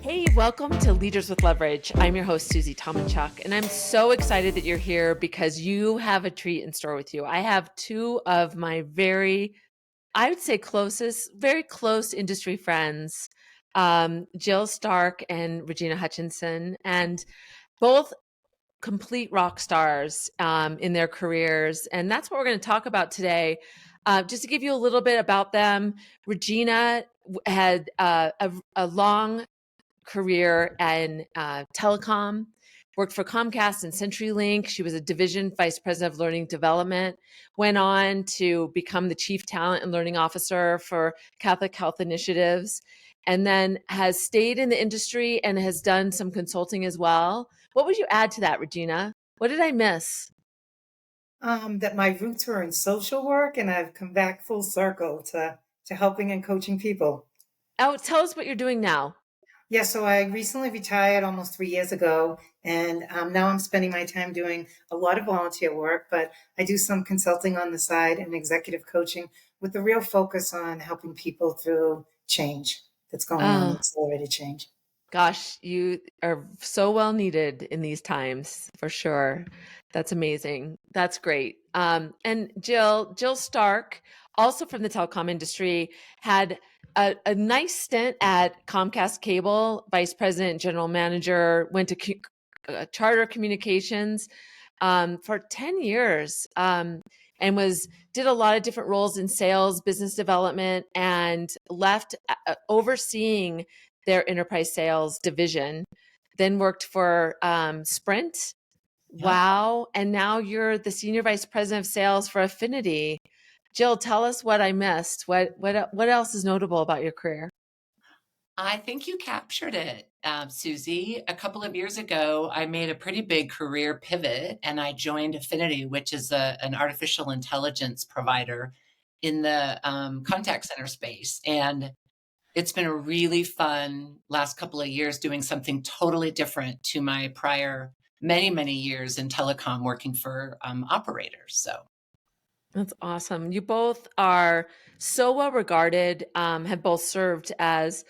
Hey, welcome to Leaders with Leverage. I'm your host, Susie Tomanchuk, and I'm so excited that you're here because you have a treat in store with you. I have two of my I would say very close industry friends, Jill Stark and Regina Hutchinson, and both complete rock stars in their careers. And that's what we're going to talk about today. Just to give you a little bit about them, Regina had a long career in telecom, worked for Comcast and CenturyLink. She was a division vice president of learning development, went on to become the chief talent and learning officer for Catholic Health Initiatives, and then has stayed in the industry and has done some consulting as well. What would you add to that, Regina? What did I miss? That my roots were in social work, and I've come back full circle to helping and coaching people. Oh, tell us what you're doing now. Yeah, so I recently retired almost 3 years ago, and now I'm spending my time doing a lot of volunteer work, but I do some consulting on the side and executive coaching with the real focus on helping people through change that's going on, Oh, accelerated change. gosh, you are so well needed in these times for sure. That's amazing. That's great. And Jill Stark, also from the telecom industry, had a nice stint at Comcast Cable, vice president, general manager, went to Charter Communications for 10 years. And did a lot of different roles in sales, business development, and left overseeing their enterprise sales division, then worked for Sprint. Yep. Wow. And now you're the senior vice president of sales for Affinity. Jill, tell us what I missed. What else is notable about your career? I think you captured it, Susie. A couple of years ago, I made a pretty big career pivot and I joined Affinity, which is an artificial intelligence provider in the contact center space. And it's been a really fun last couple of years doing something totally different to my prior many, many years in telecom working for operators. So That's awesome. You both are so well regarded, have both served as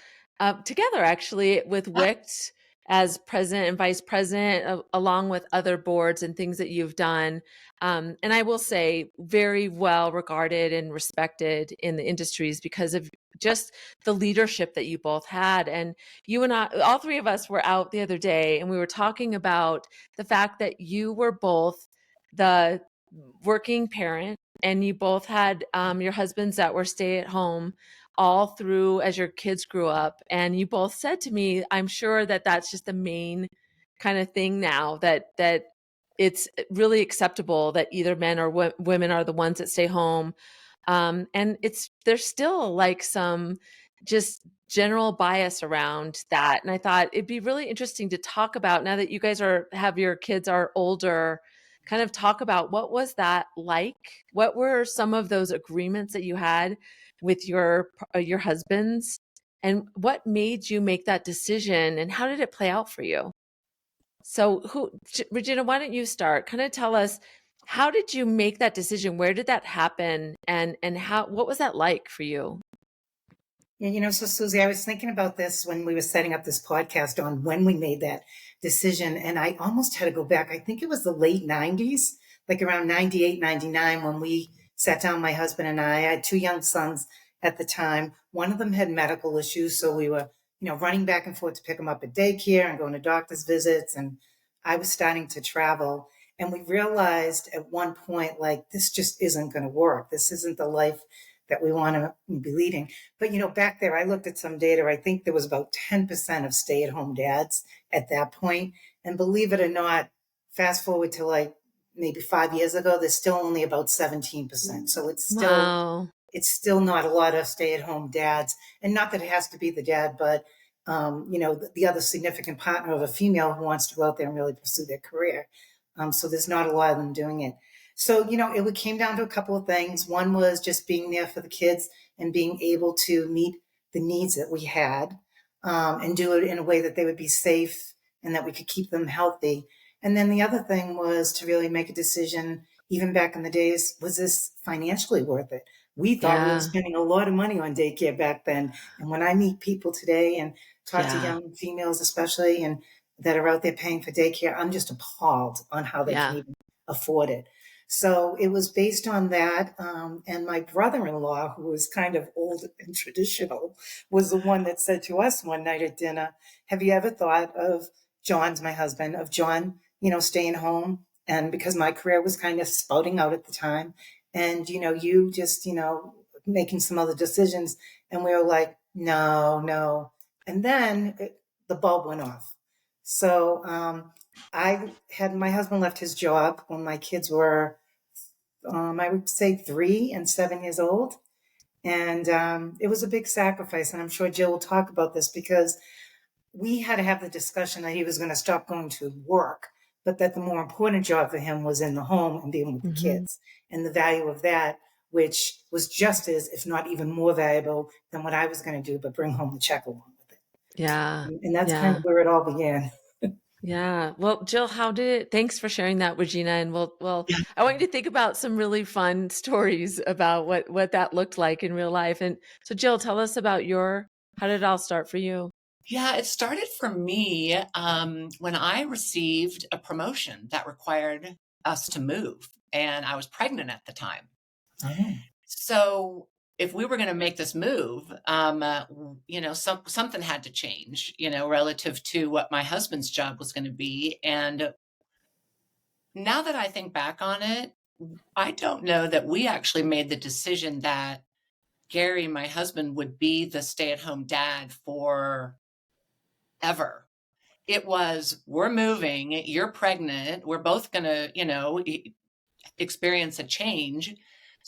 together actually with WICT as president and vice president, along with other boards and things that you've done. And I will say, very well regarded and respected in the industries because of just the leadership that you both had. And you and I, all three of us were out the other day and we were talking about the fact that you were both the working parent and you both had your husbands that were stay at home all through as your kids grew up. And you both said to me, I'm sure that that's just the main kind of thing now that it's really acceptable that either men or women are the ones that stay home. And there's still like some just general bias around that. And I thought it'd be really interesting to talk about now that you guys have your kids are older, kind of talk about what was that like? What were some of those agreements that you had with your husbands? And what made you make that decision? And how did it play out for you? So, Regina, why don't you start? Kind of tell us, how did you make that decision? Where did that happen? And what was that like for you? Yeah, so Susie, I was thinking about this when we were setting up this podcast on when we made that decision. And I almost had to go back. I think it was the late 90s, like around 98, 99, when we sat down, my husband and I had two young sons at the time. One of them had medical issues. So we were, running back and forth to pick him up at daycare and going to doctor's visits. And I was starting to travel. And we realized at one point, like, this just isn't going to work. This isn't the life that we want to be leading. But, back there, I looked at some data. I think there was about 10% of stay-at-home dads at that point. And believe it or not, fast forward to like maybe 5 years ago, there's still only about 17%. So Wow. it's still not a lot of stay-at-home dads. And not that it has to be the dad, but, the other significant partner of a female who wants to go out there and really pursue their career. So there's not a lot of them doing it. So, it came down to a couple of things. One was just being there for the kids and being able to meet the needs that we had, and do it in a way that they would be safe and that we could keep them healthy. And then the other thing was to really make a decision, even back in the days, was this financially worth it? We thought we were Yeah. spending a lot of money on daycare back then. And when I meet people today and talk to Yeah. young females, especially, and that are out there paying for daycare, I'm just appalled on how they can Yeah. even afford it. So it was based on that. And my brother in law, who was kind of old and traditional, was the one that said to us one night at dinner, "Have you ever thought of John's my husband, of John, staying home?" And because my career was kind of spouting out at the time, and you just making some other decisions, and we were like, no, no. And then the bulb went off. So I had my husband left his job when my kids were I would say 3 and 7 years old, and it was a big sacrifice, and I'm sure Jill will talk about this, because we had to have the discussion that he was going to stop going to work, but that the more important job for him was in the home and being with the Hmm. kids, and the value of that, which was just as, if not even more valuable than what I was going to do, but bring home the check along with it. Yeah. And that's kind Yeah. of where it all began. Yeah. Well, Jill, thanks for sharing that, Regina. And I want you to think about some really fun stories about what that looked like in real life. And so, Jill, tell us about how did it all start for you? Yeah, it started for me when I received a promotion that required us to move, and I was pregnant at the time. Oh. So if we were going to make this move, something had to change, relative to what my husband's job was going to be. And now that I think back on it, I don't know that we actually made the decision that Gary, my husband, would be the stay-at-home dad forever. It was, we're moving, you're pregnant, we're both going to, experience a change.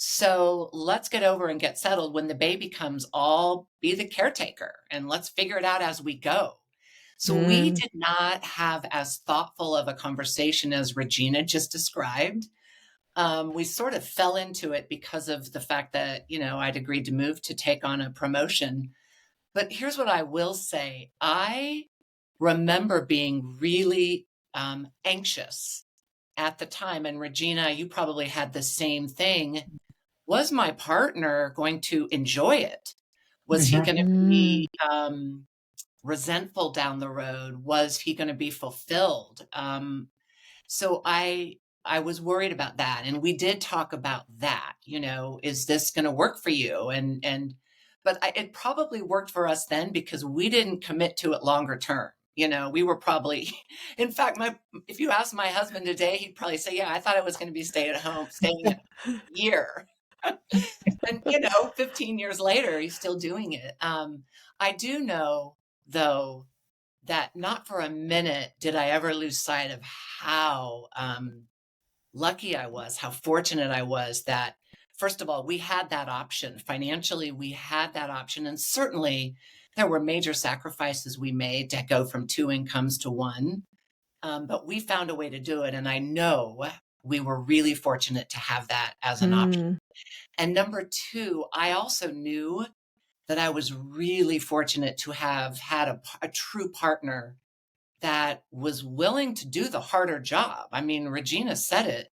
So let's get over and get settled. When the baby comes, I'll be the caretaker and let's figure it out as we go. So we Mm, did not have as thoughtful of a conversation as Regina just described. We sort of fell into it because of the fact that, I'd agreed to move to take on a promotion. But here's what I will say. I remember being really anxious at the time. And Regina, you probably had the same thing. Was my partner going to enjoy it? Was he Mhm. going to mm, be resentful down the road? Was he going to be fulfilled? So I was worried about that, and we did talk about that. Is this going to work for you? But it probably worked for us then because we didn't commit to it longer term. We were probably, in fact, if you ask my husband today, he'd probably say, "Yeah, I thought I was going to be stay at home, staying at year." And 15 years later, he's still doing it. I do know, though, that not for a minute did I ever lose sight of how lucky I was, how fortunate I was that, first of all, we had that option. Financially, we had that option. And certainly there were major sacrifices we made to go from two incomes to one. But we found a way to do it. And I know we were really fortunate to have that as an option. mm, And number two, I also knew that I was really fortunate to have had a true partner that was willing to do the harder job. I mean, Regina said it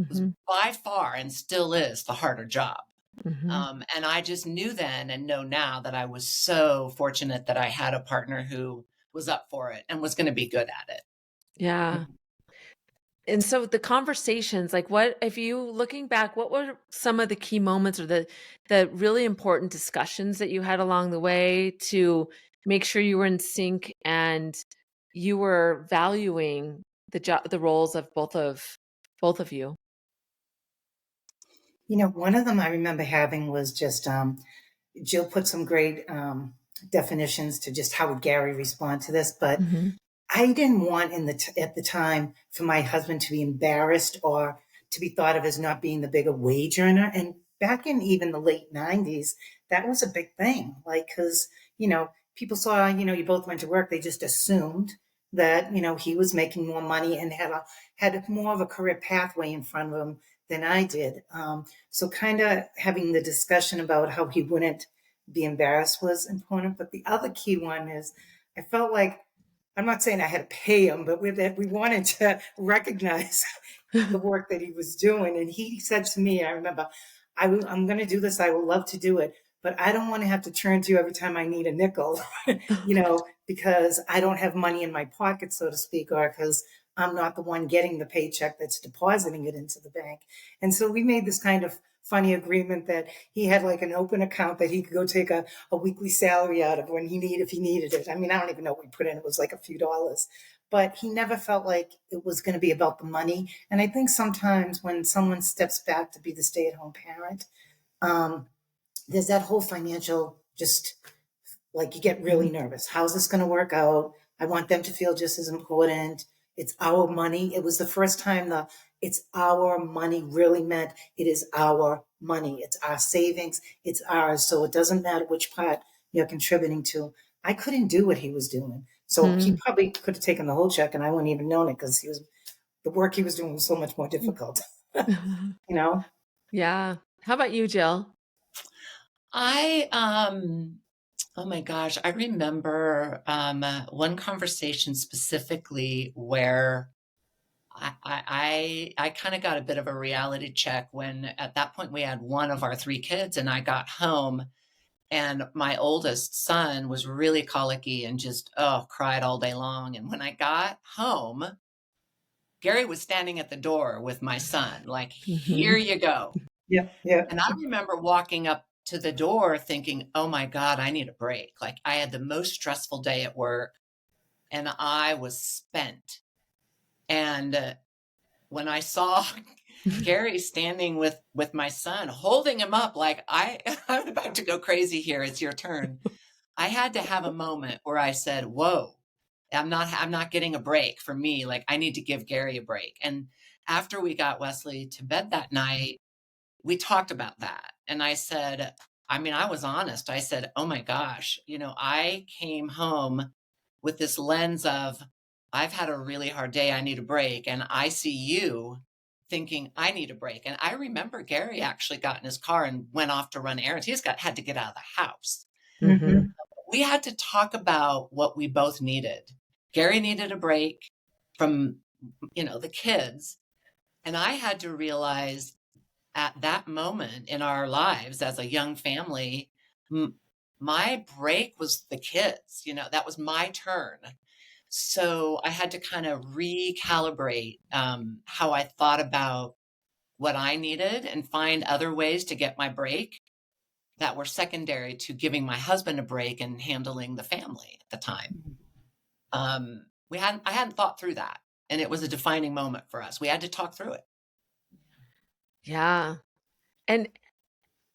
was mhm, by far and still is the harder job. mhm. And I just knew then and know now that I was so fortunate that I had a partner who was up for it and was going to be good at it. Yeah. And so the conversations, like what if you looking back, what were some of the key moments or the really important discussions that you had along the way to make sure you were in sync and you were valuing the roles of both of you? One of them I remember having was just Jill put some great definitions to just how would Gary respond to this, but Mhm. I didn't want at the time for my husband to be embarrassed or to be thought of as not being the bigger wage earner. And back in even the late '90s, that was a big thing. Like, because people saw you both went to work, they just assumed that he was making more money and had more of a career pathway in front of him than I did. So kind of having the discussion about how he wouldn't be embarrassed was important. But the other key one is I felt like, I'm not saying I had to pay him, but we wanted to recognize the work that he was doing. And he said to me, I remember, I'm going to do this. I will love to do it, but I don't want to have to turn to you every time I need a nickel, because I don't have money in my pocket, so to speak, or because I'm not the one getting the paycheck that's depositing it into the bank. And so we made this kind of funny agreement that he had like an open account that he could go take a weekly salary out of if he needed it. I mean, I don't even know what we put in. It was like a few dollars, but he never felt like it was going to be about the money. And I think sometimes when someone steps back to be the stay-at-home parent, um, there's that whole financial, just like, you get really nervous. How's this going to work out? I want them to feel just as important. It's our money. It was the first time it's our money really meant it is our money. It's our savings. It's ours. So it doesn't matter which part you're contributing to. I couldn't do what he was doing. So he probably could have taken the whole check and I wouldn't even known it, because the work he was doing was so much more difficult, you know? Yeah. How about you, Jill? I Oh my gosh, I remember one conversation specifically where I kind of got a bit of a reality check when at that point we had one of our three kids, and I got home and my oldest son was really colicky and just cried all day long. And when I got home, Gary was standing at the door with my son, like, here you go. Yeah, yeah. And I remember walking up to the door thinking, oh my God, I need a break. Like, I had the most stressful day at work and I was spent. And when I saw Gary standing with my son, holding him up, like, I'm about to go crazy here. It's your turn. I had to have a moment where I said, whoa, I'm not getting a break for me. Like, I need to give Gary a break. And after we got Wesley to bed that night, we talked about that. And I said, I mean, I was honest. I said, oh my gosh, I came home with this lens of, I've had a really hard day. I need a break. And I see you thinking I need a break. And I remember Gary actually got in his car and went off to run errands. Had to get out of the house. Mm-hmm. We had to talk about what we both needed. Gary needed a break from, the kids. And I had to realize at that moment in our lives as a young family, my break was the kids. That was my turn. So I had to kind of recalibrate how I thought about what I needed and find other ways to get my break that were secondary to giving my husband a break and handling the family at the time. I hadn't thought through that, and it was a defining moment for us. We had to talk through it. Yeah. And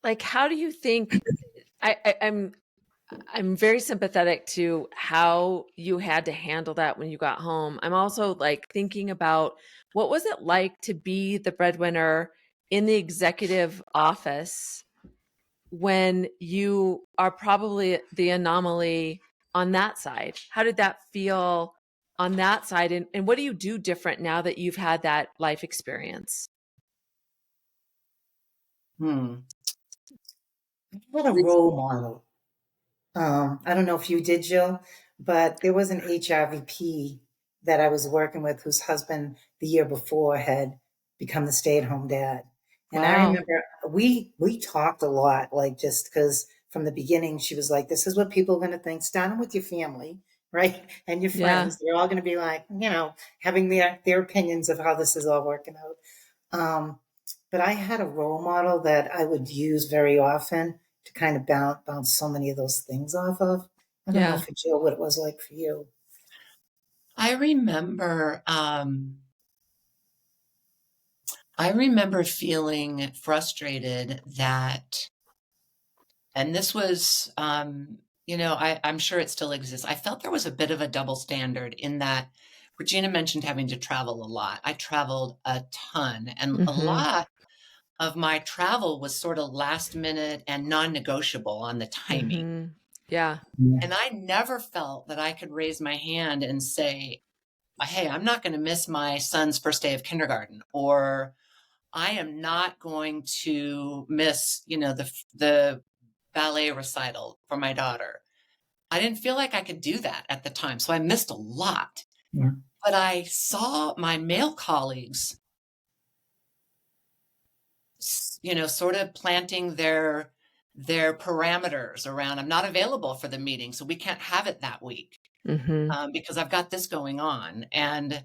like, how do you think I'm very sympathetic to how you had to handle that when you got home. I'm also like thinking about what was it like to be the breadwinner in the executive office when you are probably the anomaly on that side? How did that feel on that side? And what do you do different now that you've had that life experience? Hmm. What a role model. I don't know if you did, Jill, but there was an HRVP that I was working with whose husband the year before had become the stay-at-home dad. And I Wow. remember we talked a lot, like, just because from the beginning she was like, this is what people are going to think, starting with your family, right? And your Yeah. friends. They're all going to be like, having their opinions of how this is all working out. But I had a role model that I would use very often to kind of bounce so many of those things off of. I don't know, Yeah. for Jill, what it was like for you. I remember feeling frustrated that, and this was, I'm sure it still exists. I felt there was a bit of a double standard in that Regina mentioned having to travel a lot. I traveled a ton, and a Hmm. lot of my travel was sort of last minute and non-negotiable on the timing. Hmm. Yeah. And I never felt that I could raise my hand and say, hey, I'm not going to miss my son's first day of kindergarten, or I am not going to miss, the ballet recital for my daughter. I didn't feel like I could do that at the time. So I missed a lot. Yeah. But I saw my male colleagues sort of planting their parameters around, I'm not available for the meeting, so we can't have it that week, Mm-hmm. because I've got this going on. And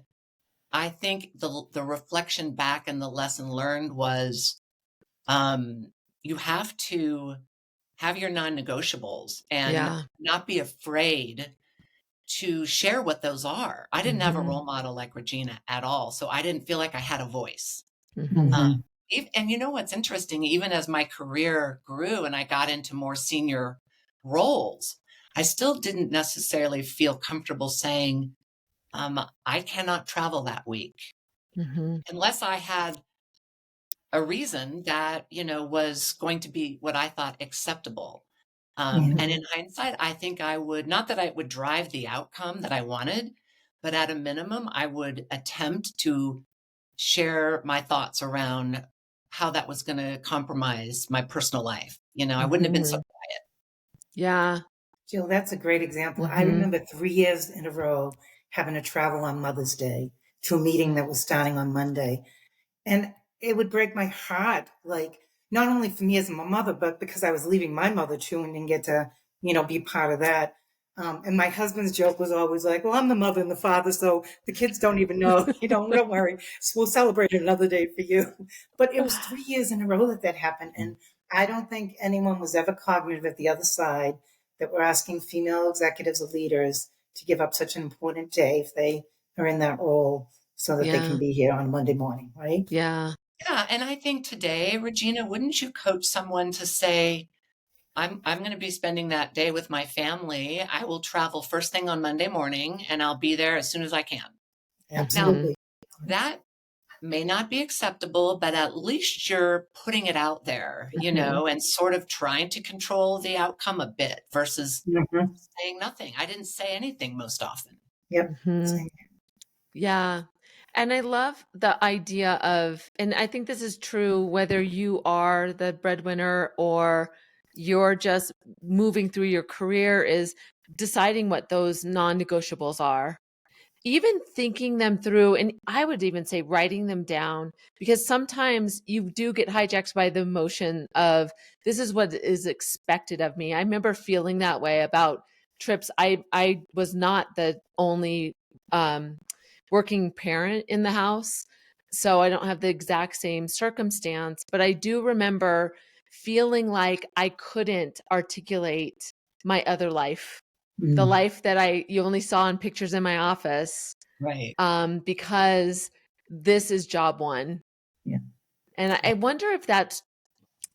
I think the reflection back and the lesson learned was, you have to have your non-negotiables and Yeah. not be afraid to share what those are. I didn't have a Mm-hmm. role model like Regina at all, so I didn't feel like I had a voice. Mm-hmm. Um, Mm-hmm. and you know what's interesting, even as my career grew and I got into more senior roles, I still didn't necessarily feel comfortable saying, I cannot travel that week Mm-hmm. unless I had a reason that, was going to be what I thought acceptable. Yeah. And in hindsight, I think I would, not that I would drive the outcome that I wanted, but at a minimum, I would attempt to share my thoughts around how that was going to compromise my personal life. I wouldn't have been so Mm-hmm. Yeah. Jill, that's a great example. I Mm-hmm. remember 3 years in a row having to travel on Mother's Day to a meeting that was starting on Monday. And it would break my heart, like, not only for me as my mother, but because I was leaving my mother too and didn't get to, be part of that. And my husband's joke was always like, well, I'm the mother and the father, so the kids don't even know, don't worry. So we'll celebrate another day for you. But it was 3 years in a row that happened. And I don't think anyone was ever cognitive at the other side that we're asking female executives or leaders to give up such an important day if they are in that role so that they Yeah. can be here on Monday morning, right? Yeah. Yeah, and I think today, Regina, wouldn't you coach someone to say, I'm going to be spending that day with my family. I will travel first thing on Monday morning and I'll be there as soon as I can. Now, Mm-hmm. Absolutely. that may not be acceptable, but at least you're putting it out there, Mm-hmm. and sort of trying to control the outcome a bit versus Mhm. saying nothing. I didn't say anything most often. Yep. Mm-hmm. Same. Yeah. And I love the idea of, and I think this is true whether you are the breadwinner or you're just moving through your career, is deciding what those non-negotiables are, even thinking them through, and I would even say writing them down, because sometimes you do get hijacked by the emotion of this is what is expected of me. I remember feeling that way about trips. I was not the only working parent in the house, so I don't have the exact same circumstance, but I do remember feeling like I couldn't articulate my other life, the Mm. life that you only saw in pictures in my office, Right. because this is job one. Yeah. And I wonder if that's,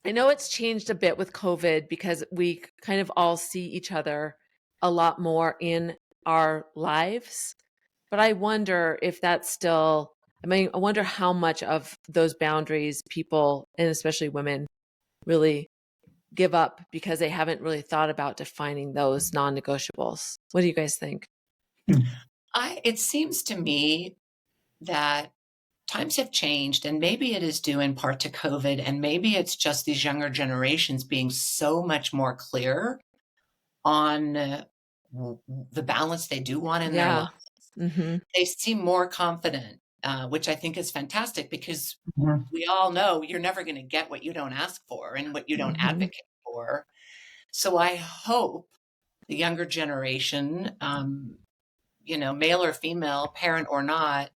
I know it's changed a bit with COVID because we kind of all see each other a lot more in our lives. But I wonder if that's still, I mean, I wonder how much of those boundaries people, and especially women, really give up because they haven't really thought about defining those non-negotiables. What do you guys think? Mm. It seems to me that times have changed, and maybe it is due in part to COVID, and maybe it's just these younger generations being so much more clear on the balance they do want in their Yeah. life. Mm-hmm. They seem more confident, which I think is fantastic because Mhm. we all know you're never going to get what you don't ask for and what you don't Mm-hmm. advocate for. So I hope the younger generation, male or female, parent or not,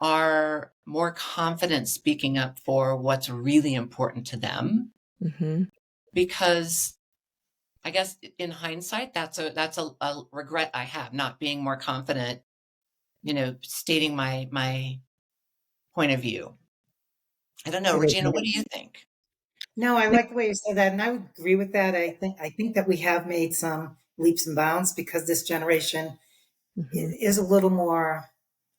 are more confident speaking up for what's really important to them, Mm-hmm. because I guess in hindsight, that's a regret I have, not being more confident, stating my point of view. I don't know, It is. Regina, what do you think? No, I like the way you said that, and I would agree with that. I think that we have made some leaps and bounds because this generation Mm-hmm. is a little more.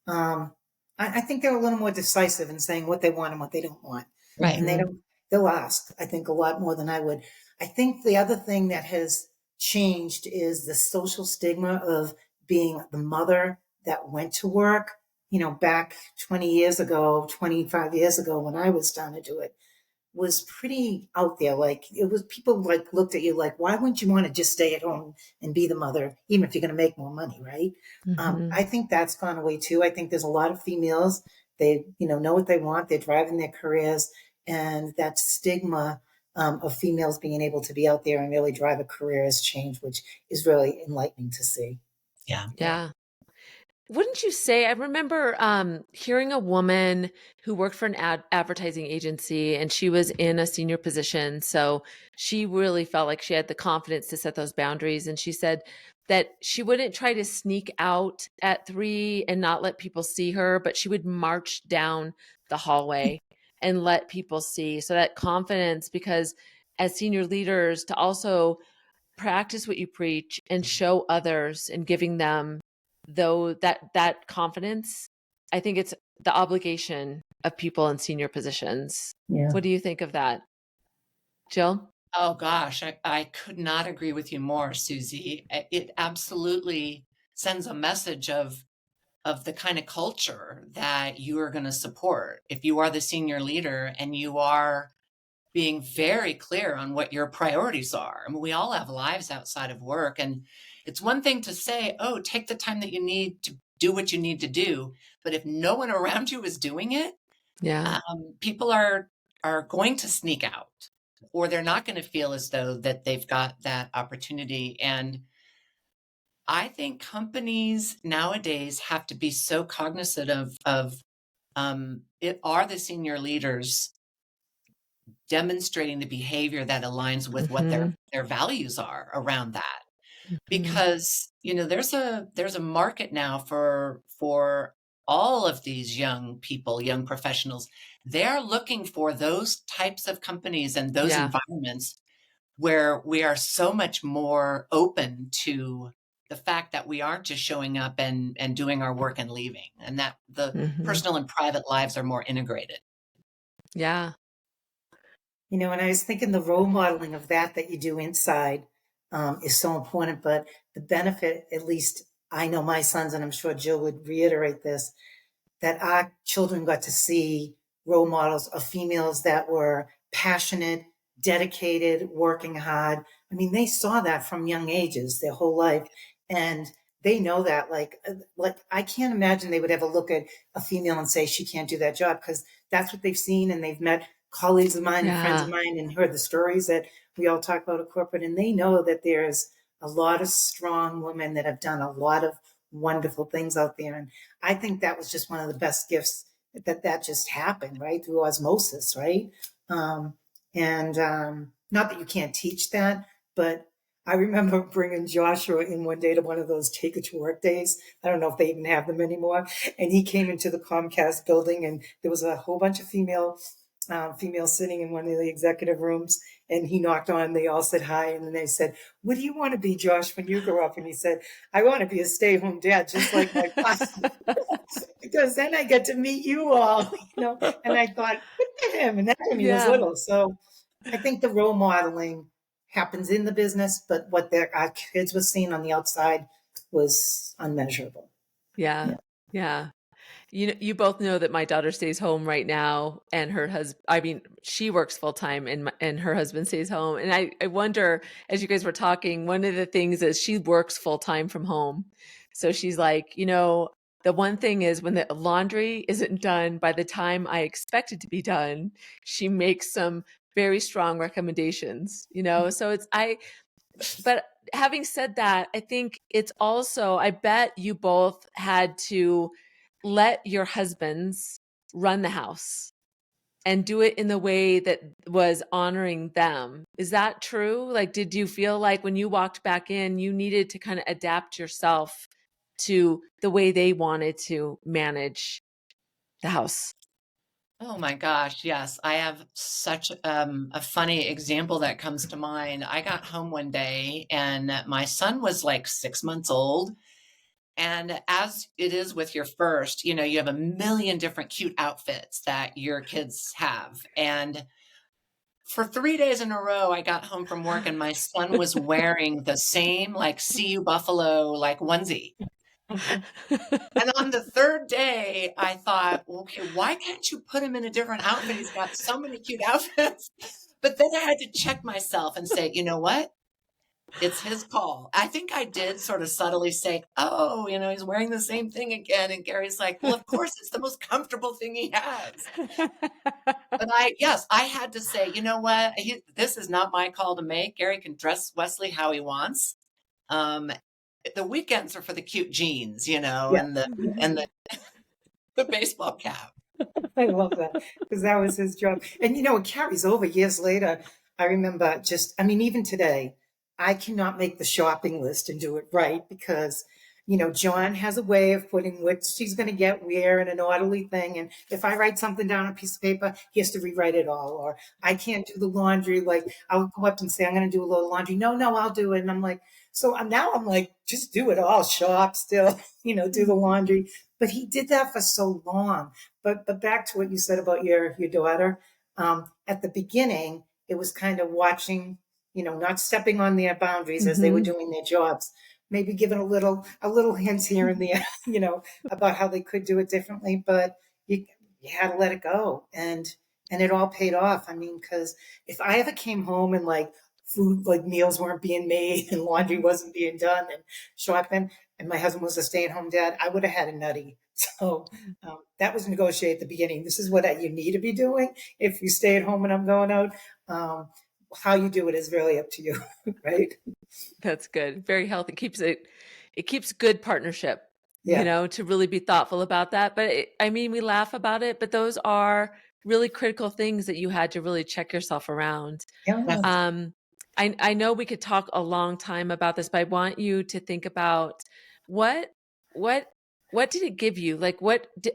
Um, I think they're a little more decisive in saying what they want and what they don't want, Right. and Mm-hmm. they'll ask. I think a lot more than I would. I think the other thing that has changed is the social stigma of being the mother that went to work. Back 20 years ago, 25 years ago, when I was trying to do it, was pretty out there. Like, it was, people like looked at you like, why wouldn't you want to just stay at home and be the mother, even if you're going to make more money, right? Mm-hmm. I think that's gone away too. I think there's a lot of females, they know what they want, they're driving their careers, and that stigma of females being able to be out there and really drive a career has changed, which is really enlightening to see. Yeah. Yeah. Wouldn't you say? I remember hearing a woman who worked for an advertising agency, and she was in a senior position. So she really felt like she had the confidence to set those boundaries. And she said that she wouldn't try to sneak out at 3 and not let people see her, but she would march down the hallway and let people see. So that confidence, because as senior leaders, to also practice what you preach and show others and giving them though that confidence. I think it's the obligation of people in senior positions. Yeah. What do you think of that, Jill? Oh gosh, I could not agree with you more, Susie. It absolutely sends a message of the kind of culture that you are going to support. If you are the senior leader and you are being very clear on what your priorities are. I mean, we all have lives outside of work, and it's one thing to say, "Oh, take the time that you need to do what you need to do," but if no one around you is doing it, Yeah. people are going to sneak out, or they're not going to feel as though that they've got that opportunity. And I think companies nowadays have to be so cognizant of it are the senior leaders demonstrating the behavior that aligns with what Hmm. their values are around that. Hmm. Because, there's a market now for all of these young people, young professionals. They're looking for those types of companies and those Yeah. environments where we are so much more open to the fact that we aren't just showing up and doing our work and leaving, and that the Hmm. personal and private lives are more integrated. Yeah. And I was thinking the role modeling of that you do inside is so important, but the benefit, at least I know my sons, and I'm sure Jill would reiterate this, that our children got to see role models of females that were passionate, dedicated, working hard. I mean, they saw that from young ages, their whole life. And they know that, like I can't imagine they would ever look at a female and say she can't do that job, because that's what they've seen, and they've met colleagues of mine and friends of Yeah. mine and heard the stories that we all talk about at corporate, and they know that there's a lot of strong women that have done a lot of wonderful things out there. And I think that was just one of the best gifts that just happened, right? Through osmosis, right? And not that you can't teach that, but I remember bringing Joshua in one day to one of those take it to work days. I don't know if they even have them anymore. And he came into the Comcast building, and there was a whole bunch of females sitting in one of the executive rooms, and he knocked on, they all said hi, and then they said, "What do you want to be, Josh, when you grow up?" And he said, "I want to be a stay-at-home dad, just like my father." Because then I get to meet you all. And I thought, look at him, and that's when he was Yeah. little. So I think the role modeling happens in the business, but what our kids were seeing on the outside was unmeasurable. Yeah. Yeah. Yeah. You both know that my daughter stays home right now, and her husband, I mean, she works full time, and her husband stays home. And I wonder, as you guys were talking, one of the things is she works full time from home. So she's like, the one thing is when the laundry isn't done by the time I expect it to be done, she makes some very strong recommendations. So but having said that, I think it's also, I bet you both had to let your husbands run the house and do it in the way that was honoring them. Is that true? Like, did you feel like when you walked back in, you needed to kind of adapt yourself to the way they wanted to manage the house? Oh my gosh, yes. I have such a funny example that comes to mind. I got home one day and my son was like 6 months old. And as it is with your first, you have a million different cute outfits that your kids have. And for 3 days in a row, I got home from work and my son was wearing the same, like, See You Buffalo, like, onesie. And on the third day, I thought, okay, why can't you put him in a different outfit? He's got so many cute outfits. But then I had to check myself and say, you know what? It's his call. I think I did sort of subtly say, "Oh, he's wearing the same thing again." And Gary's like, "Well, of course, it's the most comfortable thing he has." But yes, I had to say, "You know what? This is not my call to make. Gary can dress Wesley how he wants. Um, the weekends are for the cute jeans, Yeah. and the baseball cap." I love that because that was his job. And it carries over years later. I remember even today, I cannot make the shopping list and do it right because, John has a way of putting what she's going to get where in an orderly thing. And if I write something down on a piece of paper, he has to rewrite it all. Or I can't do the laundry. Like I'll go up and say, I'm going to do a little laundry. No, no, I'll do it. And I'm like, now I'm like, just do it all, shop still, do the laundry. But he did that for so long. But back to what you said about your daughter, at the beginning, it was kind of watching, not stepping on their boundaries as they were Mhm. doing their jobs, maybe giving a little hints here and there, about how they could do it differently. But you you had to let it go, and it all paid off. I mean, because if I ever came home and like food, like meals weren't being made and laundry wasn't being done and shopping, and my husband was a stay-at-home dad, I would have had a nutty. So that was negotiated at the beginning. This is what you need to be doing if you stay at home and I'm going out. Um, how you do it is really up to you, right? That's good. Very healthy. It keeps good partnership, Yeah. to really be thoughtful about that. But I mean, we laugh about it, but those are really critical things that you had to really check yourself around. Yeah. Um, I know we could talk a long time about this, but I want you to think about what what what did it give you? Like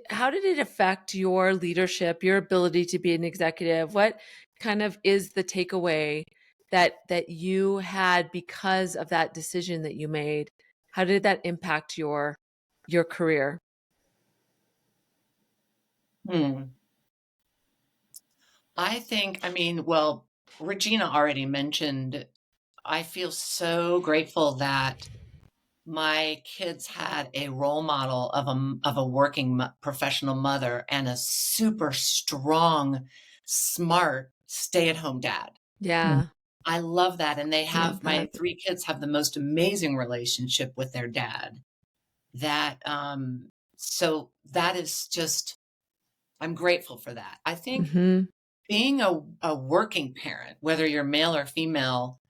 how did it affect your leadership, your ability to be an executive? What kind of is the takeaway that you had because of that decision that you made? How did that impact your career? Hmm. Well, Regina already mentioned, I feel so grateful that my kids had a role model of a working professional mother and a super strong, smart stay-at-home dad. Yeah, I love that. And I love my that. three kids have the most amazing relationship with their dad. So that is just, I'm grateful for that. I think Mhm. being a working parent, whether you're male or female,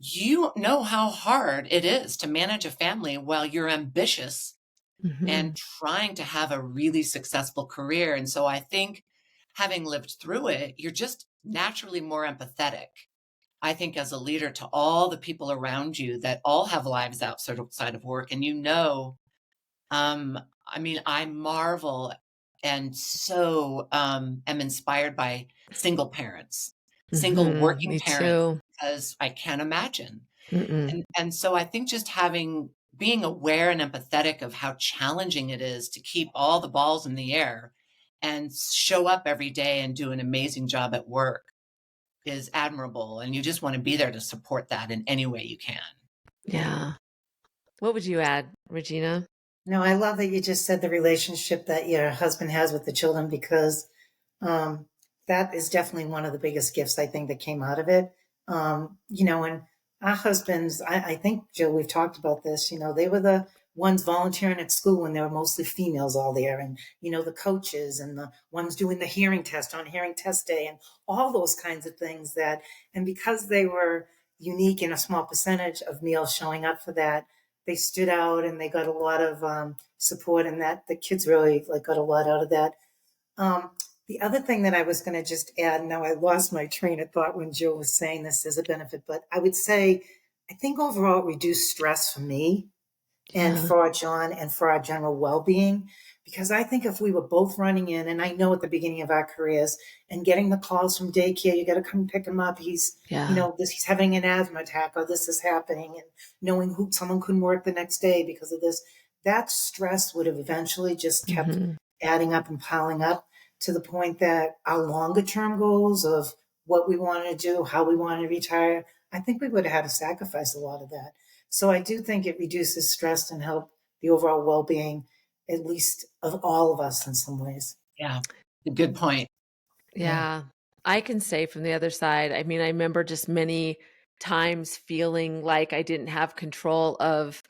you know how hard it is to manage a family while you're ambitious and Mhm. trying to have a really successful career. And so I think having lived through it, you're just naturally more empathetic. I think as a leader to all the people around you that all have lives outside of work, and um, I marvel and so am inspired by single parents, single Mhm. working Me parents, too. because I can't imagine. Mm-mm. And so I think just being aware and empathetic of how challenging it is to keep all the balls in the air and show up every day and do an amazing job at work is admirable. And you just want to be there to support that in any way you can. Yeah. What would you add, Regina? No, I love that you just said the relationship that your husband has with the children because um, that is definitely one of the biggest gifts I think that came out of it. And our husbands, I think, Jill, we've talked about this, they were the ones volunteering at school when there were mostly females all there, and, the coaches and the ones doing the hearing test on hearing test day and all those kinds of things and because they were unique in a small percentage of males showing up for that, they stood out and they got a lot of support, and that the kids really like got a lot out of that. um, the other thing that I was going to just add, now I lost my train of thought when Jill was saying this as a benefit, but I would say I think overall it reduced stress for me and Yeah. for John and for our general well-being. Because I think if we were both running in, and I know at the beginning of our careers, and getting the calls from daycare, you got to come pick him up. Yeah. He's having an asthma attack, or this is happening, and knowing who someone couldn't work the next day because of this, that stress would have eventually just kept Mhm. adding up and piling up to the point that our longer term goals of what we wanted to do, how we wanted to retire, I think we would have had to sacrifice a lot of that. So I do think it reduces stress and help the overall well-being, at least of all of us in some ways. Yeah. Good point. Yeah. Yeah. I can say from the other side, I mean, I remember just many times feeling like I didn't have control of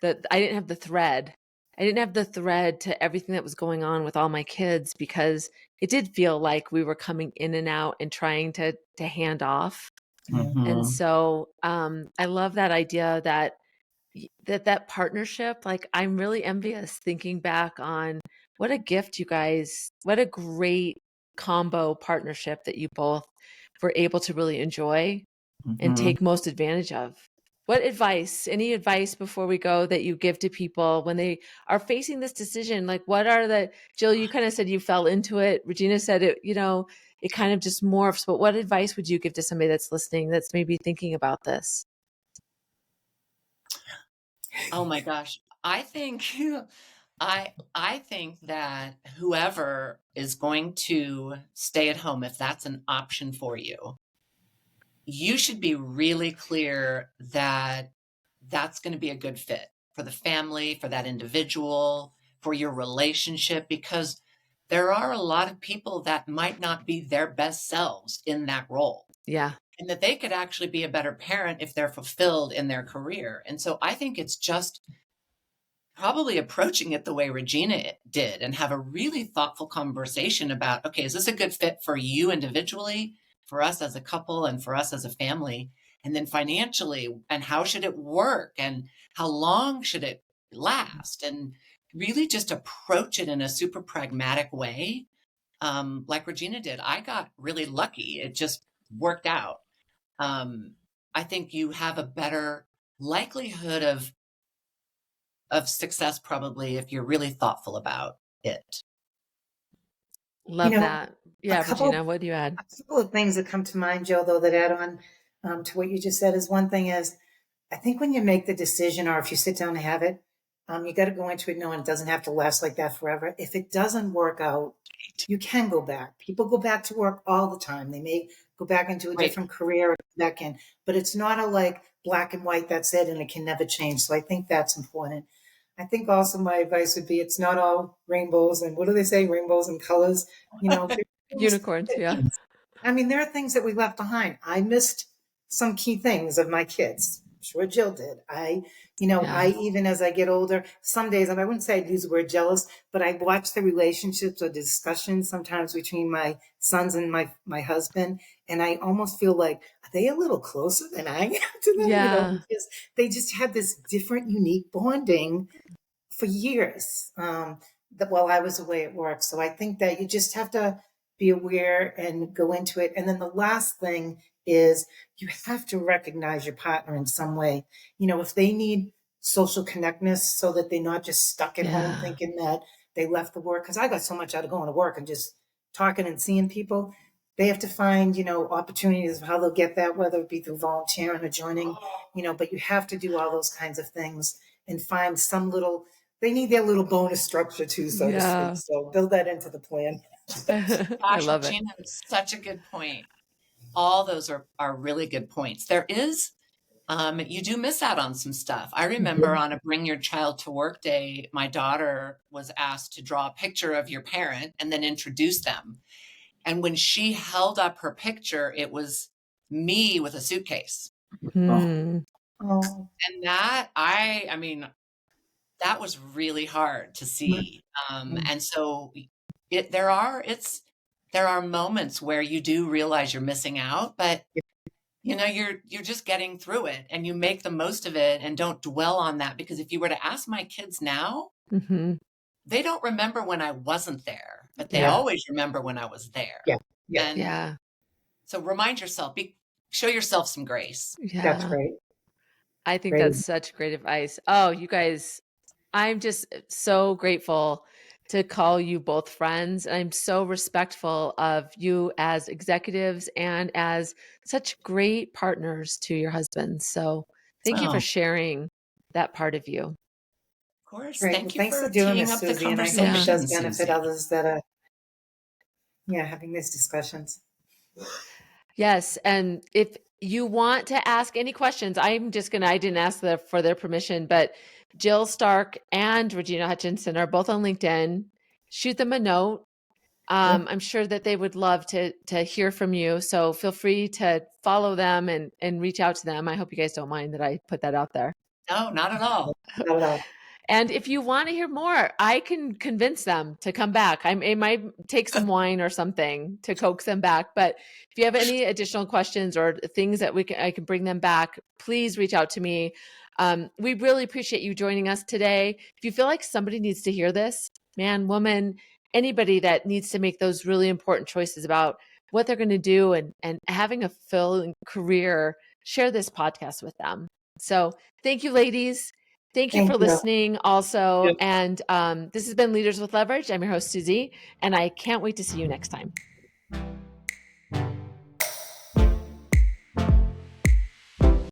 I didn't have the thread. I didn't have the thread to everything that was going on with all my kids, because it did feel like we were coming in and out and trying to hand off. And Mhm. so I love that idea that that partnership, like I'm really envious thinking back on what a gift you guys, what a great combo partnership that you both were able to really enjoy and Mhm. take most advantage of. What advice, any advice before we go that you give to people when they are facing this decision? Like, what are Jill, you kind of said you fell into it. Regina said it, it kind of just morphs. But what advice would you give to somebody that's listening, that's maybe thinking about this? Oh my gosh. I think I think that whoever is going to stay at home, if that's an option for you, you should be really clear that that's going to be a good fit for the family, for that individual, for your relationship, because there are a lot of people that might not be their best selves in that role, Yeah. and that they could actually be a better parent if they're fulfilled in their career. And so I think it's just probably approaching it the way Regina did and have a really thoughtful conversation about, okay, is this a good fit for you individually, for us as a couple, and for us as a family? And then financially, and how should it work? And how long should it last? And really just approach it in a super pragmatic way. Like Regina did. I got really lucky. It just worked out. Um, I think you have a better likelihood of success probably if you're really thoughtful about it. You Love know, that. a Yeah, couple Regina, what do you add? a couple of things that come to mind, Jill, though, that add on to what you just said is one thing is I think when you make the decision or if you sit down and have it, you got to go into it knowing it doesn't have to last like that forever. If it doesn't work out, you can go back. People go back to work all the time. They may go back into a Right. different career or back in, but it's not a like black and white, that's it, and it can never change. So I think that's important. I think also my advice would be it's not all rainbows and what do they say, rainbows and colors. You know, Unicorns, yeah. I mean, there are things that we left behind. I missed some key things of my kids. I'm sure Jill did. Yeah. I even as I get older, some days, I wouldn't say I'd use the word jealous, but I watch the relationships or discussions sometimes between my sons and my husband, and I almost feel like, are they a little closer than I am to them? Yeah. Because they just had this different, unique bonding for years that while I was away at work. So I think that you just have to be aware and go into it. And then the last thing is you have to recognize your partner in some way. If they need social connectedness so that they're not just stuck at home Yeah. thinking that they left the work. Because I got so much out of going to work and just talking and seeing people. They have to find, opportunities of how they'll get that, whether it be through volunteering or joining, but you have to do all those kinds of things and find some little they need their little bonus structure too, so to speak. Yeah. So build that into the plan. I Gosh, love it. Regina, such a good point. All those are really good points. There is, you do miss out on some stuff. I remember on a Bring Your Child to Work day, my daughter was asked to draw a picture of your parent and then introduce them. And when she held up her picture, it was me with a suitcase. Hmm. Oh, And I mean, that was really hard to see. And so there are moments where you do realize you're missing out, but you're just getting through it and you make the most of it and don't dwell on that, because if you were to ask my kids now, Hmm. they don't remember when I wasn't there, but they Yeah. always remember when I was yeah, there. yeah, And Yeah. so remind yourself, show yourself some grace. that's Yeah. great. I think Great. that's such great advice. Oh, you guys, I'm just so grateful to call you both friends. I'm so respectful of you as executives and as such great partners to your husbands. So thank you Oh, for of sharing that part of you. course. Great. Well, Thank you thanks for for doing teeing this, up the Susie. And I hope it Yeah. conversation, does benefit Susie. others that are, yeah, having these discussions. Yes, and if you want to ask any questions, I didn't ask for their permission, but Jill Stark and Regina Hutchinson are both on LinkedIn. Shoot them a note. Yep. I'm sure that they would love to hear from you. So feel free to follow them and reach out to them. I hope you guys don't mind that I put that out there. No, not at all. Not at all. And if you want to hear more, I can convince them to come back. It might take some wine or something to coax them back. But if you have any additional questions or things that I can bring them back, please reach out to me. We really appreciate you joining us today. If you feel like somebody needs to hear this, man, woman, anybody that needs to make those really important choices about what they're going to do and having a fulfilling career, share this podcast with them. So thank you, ladies. Thank you Thank for you. listening also. Yep. And this has been Leaders with Leverage. I'm your host, Susie, and I can't wait to see you next time.